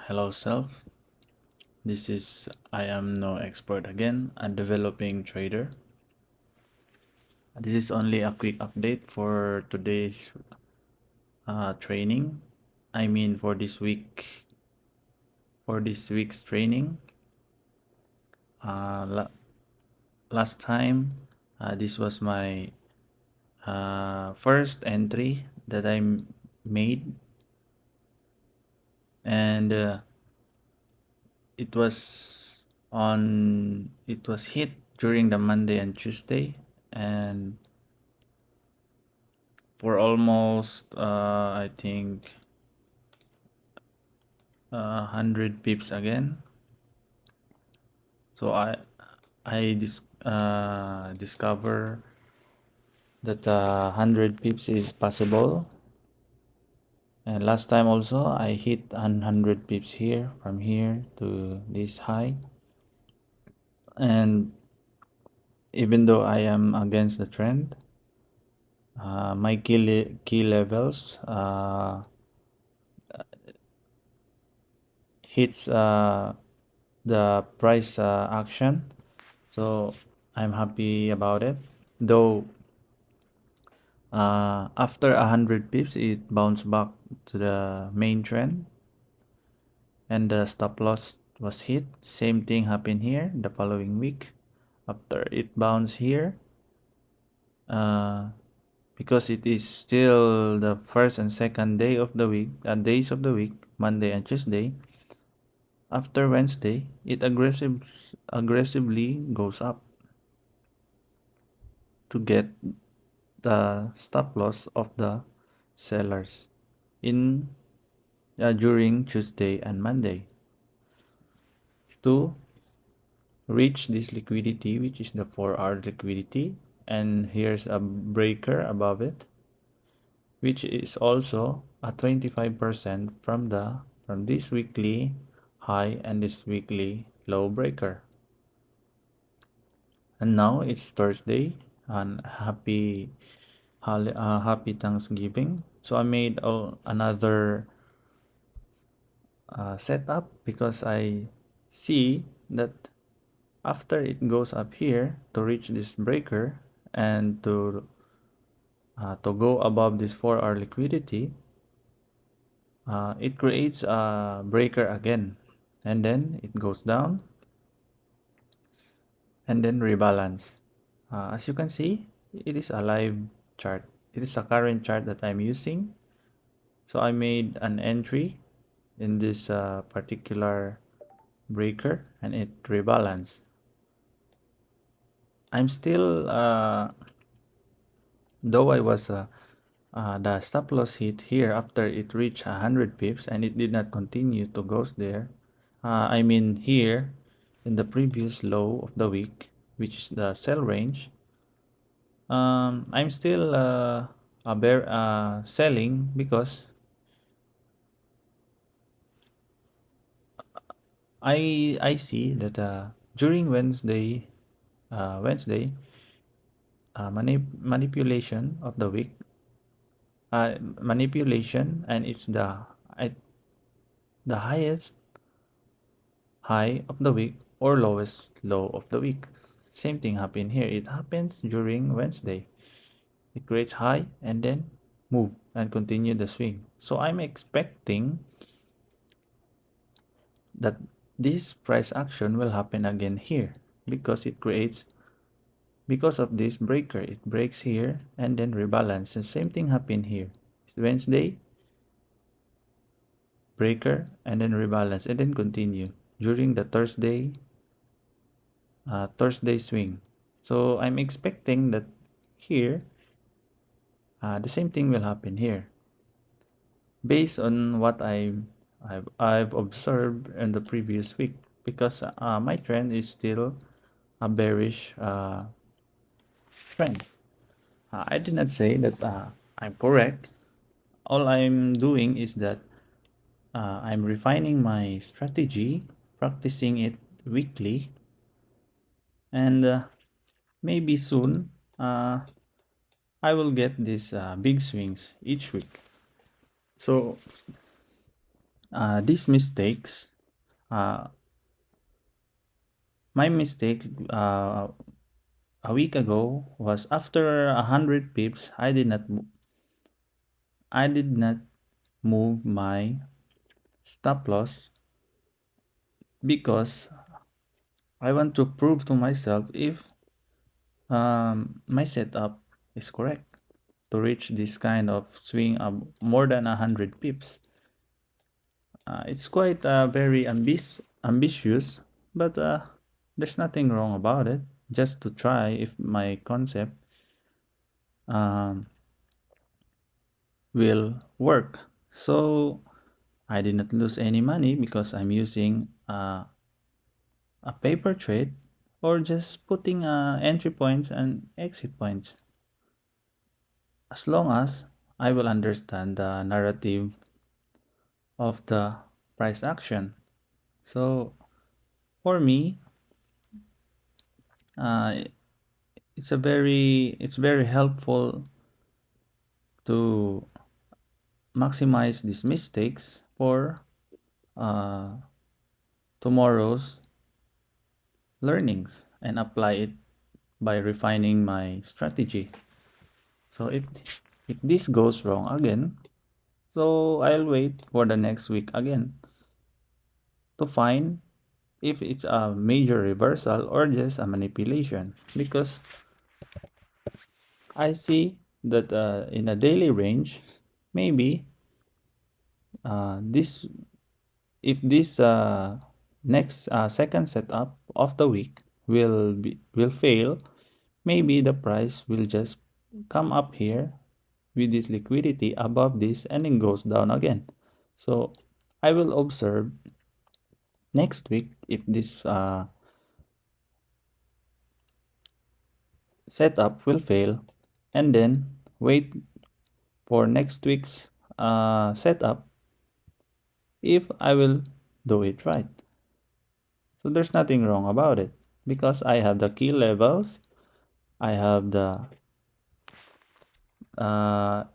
Hello self. I am no expert again, a developing trader. This is only a quick update for today's training. I mean for this week's training. Uh, la- Last time, this was my first entry that made, and it was hit during the Monday and Tuesday, and for almost I think 100 pips again. So I discover that 100 pips is possible. And last time also I hit 100 pips here, from here to this high. And even though I am against the trend, my key levels hits the price action, so I'm happy about it. Though after 100 pips it bounced back to the main trend and the stop loss was hit. Same thing happened here the following week after it bounced here, uh, because it is still the first and second days of the week, Monday and Tuesday. After Wednesday it aggressively goes up to get the stop loss of the sellers in during Tuesday and Monday to reach this liquidity, which is the 4-hour liquidity, and here's a breaker above it, which is also a 25% from this weekly high and this weekly low breaker. And now it's Thursday, and happy Thanksgiving. So I made another setup because I see that after it goes up here to reach this breaker and to go above this 4-hour liquidity, it creates a breaker again, and then it goes down and then rebalance. As you can see, it is a live chart. It is a current chart that I'm using. So I made an entry in this particular breaker and it rebalanced. I'm still though I was the stop loss hit here after it reached 100 pips and it did not continue to go there. I mean here in the previous low of the week, which is the sell range. I'm still selling because I see that during Wednesday manipulation of the week, manipulation, and it's the highest high of the week or lowest low of the week. Same thing happened here. It happens during Wednesday. It creates high and then move and continue the swing. So I'm expecting that this price action will happen again here because because of this breaker. It breaks here and then rebalance. The same thing happened here. It's Wednesday, breaker, and then rebalance, and then continue during the Thursday swing. So I'm expecting that here the same thing will happen here based on what I've observed in the previous week, because my trend is still a bearish trend. I did not say that I'm correct. All I'm doing is that I'm refining my strategy, practicing it weekly, and maybe soon I will get these big swings each week. So These mistakes, uh, my mistake a week ago was after 100 pips. I did not move my stop loss because I want to prove to myself if my setup is correct to reach this kind of swing of more than 100 pips. It's quite very ambitious, but there's nothing wrong about it. Just to try if my concept um, will work. So I did not lose any money because I'm using a paper trade or just putting entry points and exit points. As long as I will understand the narrative of the price action. So for me, uh, it's very helpful to maximize these mistakes for uh, tomorrow's learnings and apply it by refining my strategy. So if this goes wrong again, so I'll wait for the next week again to find if it's a major reversal or just a manipulation, because I see that in a daily range, maybe this if this next second setup of the week will fail, maybe the price will just come up here with this liquidity above this and then goes down again. So I will observe next week if this setup will fail, and then wait for next week's setup if I will do it right. So there's nothing wrong about it because I have the key levels, I have the uh,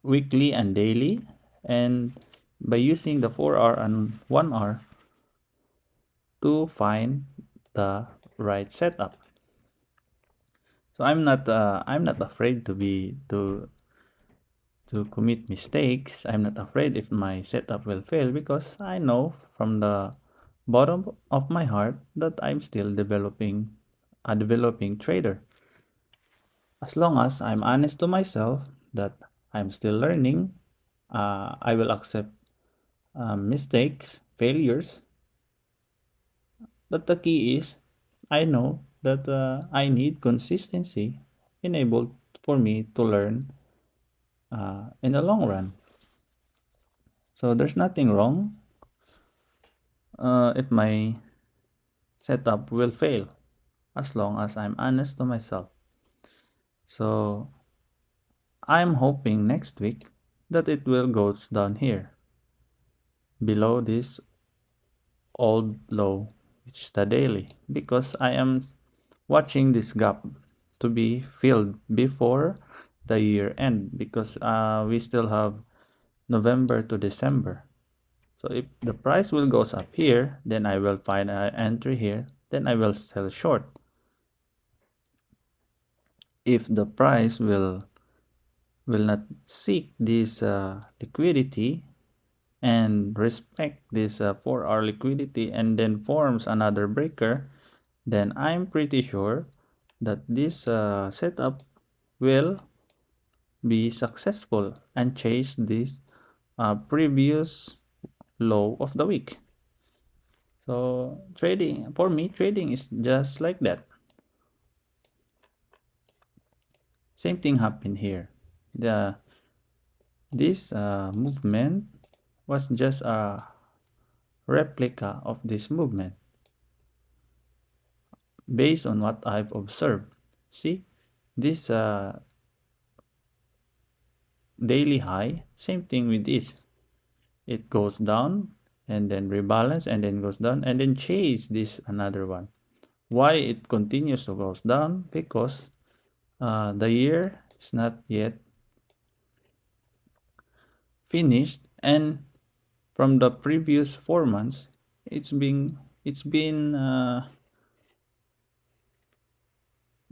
weekly and daily, and by using the 4 hour and 1 hour to find the right setup. So I'm not afraid to commit mistakes. I'm not afraid if my setup will fail because I know from the bottom of my heart that I'm still developing a developing trader. As long as I'm honest to myself that I'm still learning, I will accept mistakes, failures. But the key is, I know that I need consistency enabled for me to learn in the long run. So there's nothing wrong if my setup will fail as long as I'm honest to myself. So I'm hoping next week that it will go down here below this old low, which is the daily, because I am watching this gap to be filled before the year end because we still have November to December. So if the price will goes up here, then I will find an entry here, then I will sell short. If the price will not seek this liquidity and respect this 4 hour liquidity and then forms another breaker, then I'm pretty sure that this setup will be successful and chase this previous low of the week. So trading, for me, trading is just like that. Same thing happened here. The this movement was just a replica of this movement based on what I've observed. See, this daily high, same thing with this. It goes down and then rebalance and then goes down and then chase this another one. Why it continues to goes down? Because the year is not yet finished and from the previous 4 months, it's been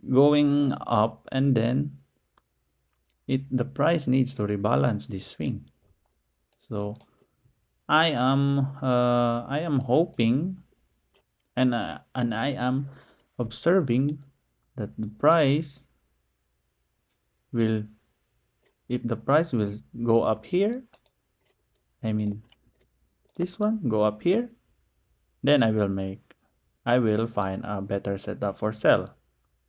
going up, and then the price needs to rebalance this swing. So I am hoping, and I am observing that the price will if the price will go up here, I mean this one go up here, then I will find a better setup for sell,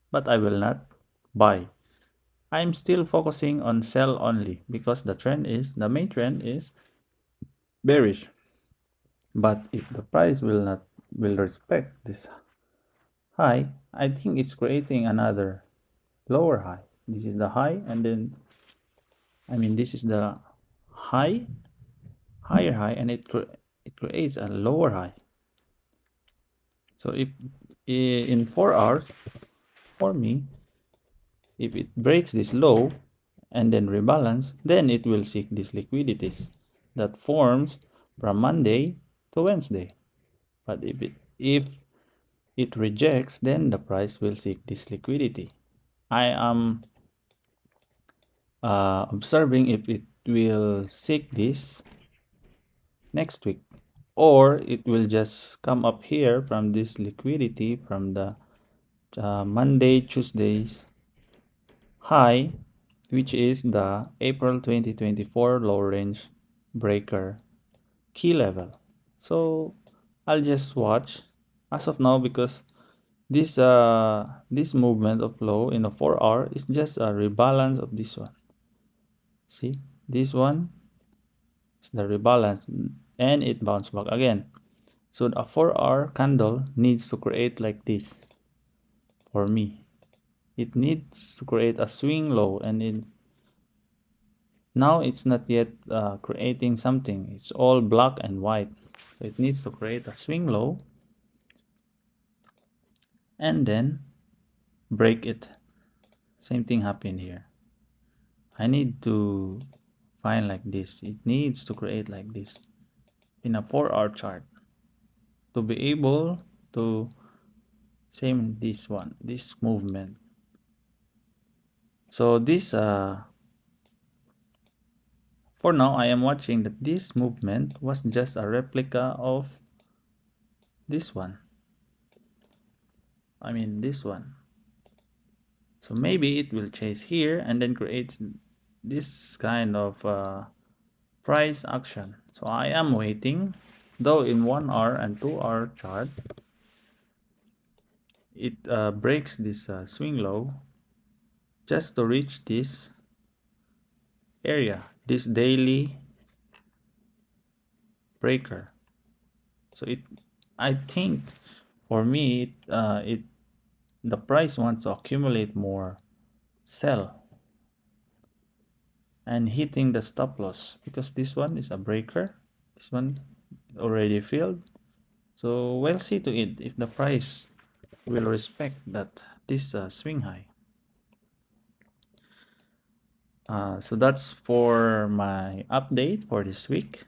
but I will not buy. I'm still focusing on sell only because the main trend is bearish. But if the price will respect this high, I think it's creating another lower high. This is the high, and then this is the high, higher high, and it creates a lower high. So if in 4 hours, for me, if it breaks this low and then rebalance, then it will seek these liquidities that forms from Monday to Wednesday. But if it rejects, then the price will seek this liquidity. I am observing if it will seek this next week, or it will just come up here from this liquidity from the Monday, Tuesday's high, which is the April 2024 low range breaker key level. So I'll just watch as of now, because this movement of low in a 4 hour is just a rebalance of this one. See, this one is the rebalance, and it bounced back again. So a 4 hour candle needs to create like this. For me, it needs to create a swing low, and now it's not yet creating something. It's all black and white, so it needs to create a swing low and then break it. Same thing happened here. I need to find like this. It needs to create like this in a 4 hour chart to be able to same this movement. So this for now, I am watching that this movement was just a replica of this one. This one. So maybe it will chase here and then create this kind of price action. So I am waiting, though in 1 hour and 2 hour chart, it breaks this swing low just to reach this area, this daily breaker. So I think for me, the price wants to accumulate more sell and hitting the stop loss, because this one is a breaker. This one already filled. So we'll see to it if the price will respect this swing high. So that's for my update for this week.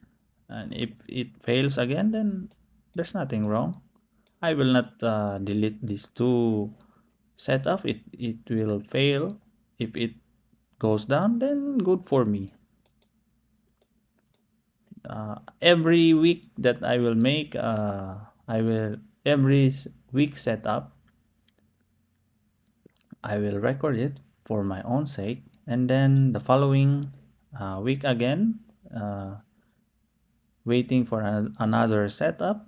And if it fails again, then there's nothing wrong. I will not delete these two setup. It will fail. If it goes down, then good for me. Every week that I will make, every week setup, I will record it for my own sake, and then the following week again, waiting for another setup,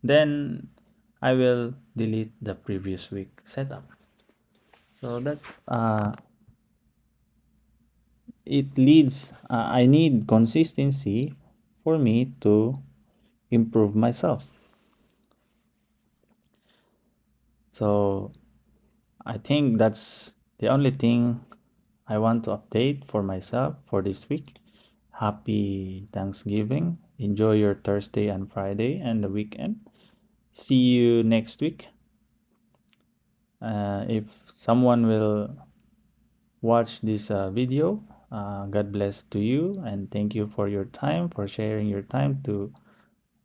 then I will delete the previous week setup. So that it leads, I need consistency for me to improve myself. So I think that's the only thing I want to update for myself for this week. Happy Thanksgiving. Enjoy your Thursday and Friday and the weekend. See you next week. If someone will watch this video, God bless to you, and thank you for your time, for sharing your time to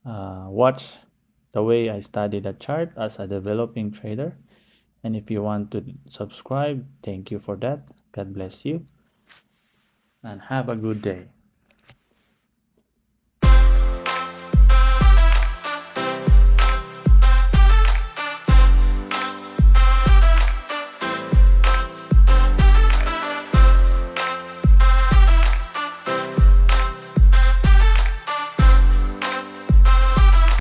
watch the way I study the chart as a developing trader. And if you want to subscribe, thank you for that. God bless you, and have a good day.